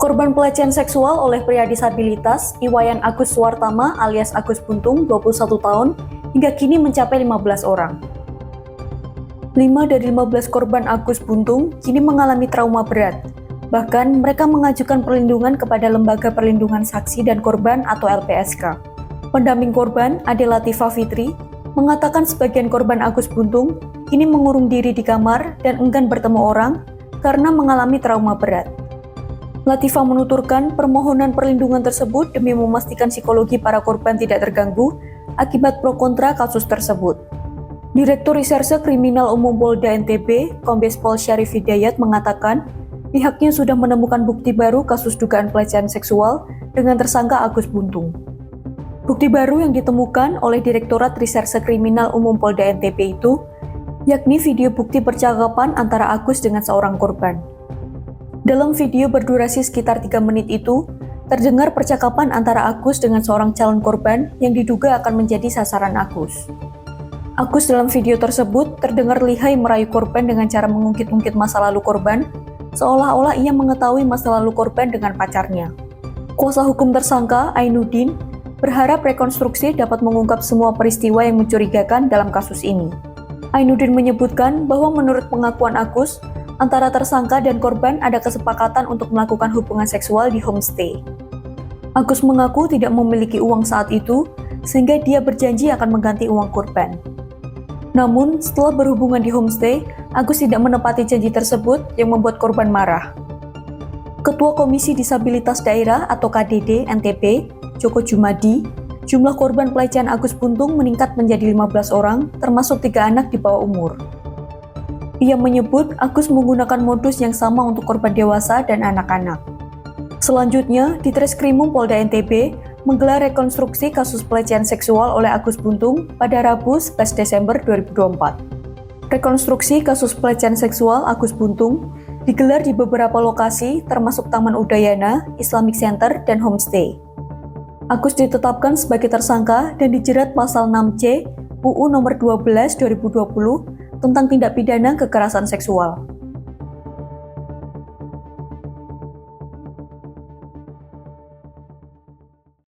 Korban pelecehan seksual oleh pria disabilitas, Iwayan Agus Suwartama alias Agus Buntung, 21 tahun, hingga kini mencapai 15 orang. 5 dari 15 korban Agus Buntung kini mengalami trauma berat. Bahkan, mereka mengajukan perlindungan kepada Lembaga Perlindungan Saksi dan Korban atau LPSK. Pendamping korban, Ade Latifah Fitri, mengatakan sebagian korban Agus Buntung kini mengurung diri di kamar dan enggan bertemu orang karena mengalami trauma berat. Latifah menuturkan permohonan perlindungan tersebut demi memastikan psikologi para korban tidak terganggu akibat pro kontra kasus tersebut. Direktur Reserse Kriminal Umum Polda NTB, Kombes Pol Syarif Hidayat mengatakan pihaknya sudah menemukan bukti baru kasus dugaan pelecehan seksual dengan tersangka Agus Buntung. Bukti baru yang ditemukan oleh Direktorat Reserse Kriminal Umum Polda NTB itu yakni video bukti percakapan antara Agus dengan seorang korban. Dalam video berdurasi sekitar 3 menit itu, terdengar percakapan antara Agus dengan seorang calon korban yang diduga akan menjadi sasaran Agus. Agus dalam video tersebut terdengar lihai merayu korban dengan cara mengungkit-ungkit masa lalu korban, seolah-olah ia mengetahui masa lalu korban dengan pacarnya. Kuasa hukum tersangka, Ainuddin, berharap rekonstruksi dapat mengungkap semua peristiwa yang mencurigakan dalam kasus ini. Ainuddin menyebutkan bahwa menurut pengakuan Agus, antara tersangka dan korban ada kesepakatan untuk melakukan hubungan seksual di homestay. Agus mengaku tidak memiliki uang saat itu, sehingga dia berjanji akan mengganti uang korban. Namun, setelah berhubungan di homestay, Agus tidak menepati janji tersebut yang membuat korban marah. Ketua Komisi Disabilitas Daerah atau KDD NTB, Joko Jumadi, jumlah korban pelecehan Agus Buntung meningkat menjadi 15 orang, termasuk 3 anak di bawah umur. Ia menyebut Agus menggunakan modus yang sama untuk korban dewasa dan anak-anak. Selanjutnya, di Treskrimum Polda NTB menggelar rekonstruksi kasus pelecehan seksual oleh Agus Buntung pada Rabu 11 Desember 2024. Rekonstruksi kasus pelecehan seksual Agus Buntung digelar di beberapa lokasi termasuk Taman Udayana, Islamic Center, dan homestay. Agus ditetapkan sebagai tersangka dan dijerat pasal 6C UU nomor 12 2020 tentang tindak pidana kekerasan seksual.